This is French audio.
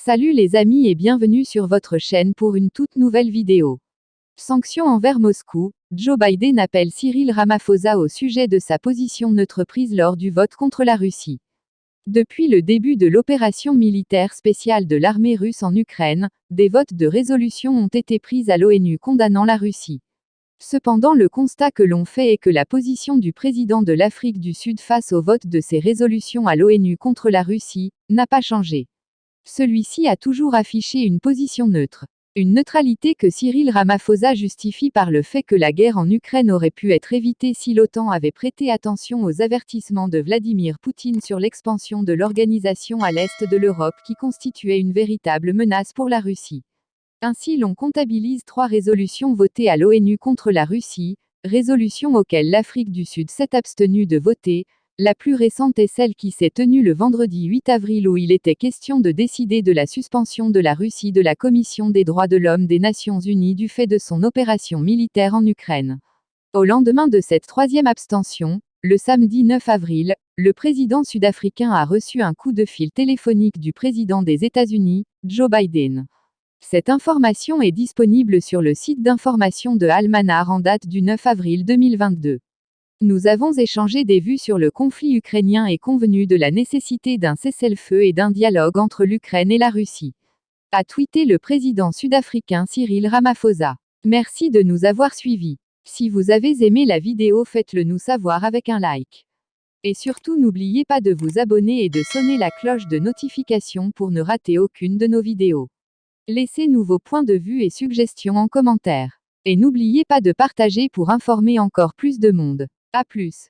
Salut les amis et bienvenue sur votre chaîne pour une toute nouvelle vidéo. Sanctions envers Moscou, Joe Biden appelle Cyril Ramaphosa au sujet de sa position neutre prise lors du vote contre la Russie. Depuis le début de l'opération militaire spéciale de l'armée russe en Ukraine, des votes de résolution ont été pris à l'ONU condamnant la Russie. Cependant, le constat que l'on fait est que la position du président de l'Afrique du Sud face au vote de ces résolutions à l'ONU contre la Russie n'a pas changé. Celui-ci a toujours affiché une position neutre. Une neutralité que Cyril Ramaphosa justifie par le fait que la guerre en Ukraine aurait pu être évitée si l'OTAN avait prêté attention aux avertissements de Vladimir Poutine sur l'expansion de l'organisation à l'est de l'Europe qui constituait une véritable menace pour la Russie. Ainsi, l'on comptabilise 3 résolutions votées à l'ONU contre la Russie, résolutions auxquelles l'Afrique du Sud s'est abstenue de voter. La plus récente est celle qui s'est tenue le vendredi 8 avril où il était question de décider de la suspension de la Russie de la Commission des droits de l'homme des Nations Unies du fait de son opération militaire en Ukraine. Au lendemain de cette 3e abstention, le samedi 9 avril, le président sud-africain a reçu un coup de fil téléphonique du président des États-Unis, Joe Biden. Cette information est disponible sur le site d'information de Al-Manar en date du 9 avril 2022. Nous avons échangé des vues sur le conflit ukrainien et convenu de la nécessité d'un cessez-le-feu et d'un dialogue entre l'Ukraine et la Russie. A tweeté le président sud-africain Cyril Ramaphosa. Merci de nous avoir suivis. Si vous avez aimé la vidéo, faites-le nous savoir avec un like. Et surtout n'oubliez pas de vous abonner et de sonner la cloche de notification pour ne rater aucune de nos vidéos. Laissez-nous vos points de vue et suggestions en commentaire. Et n'oubliez pas de partager pour informer encore plus de monde. À plus.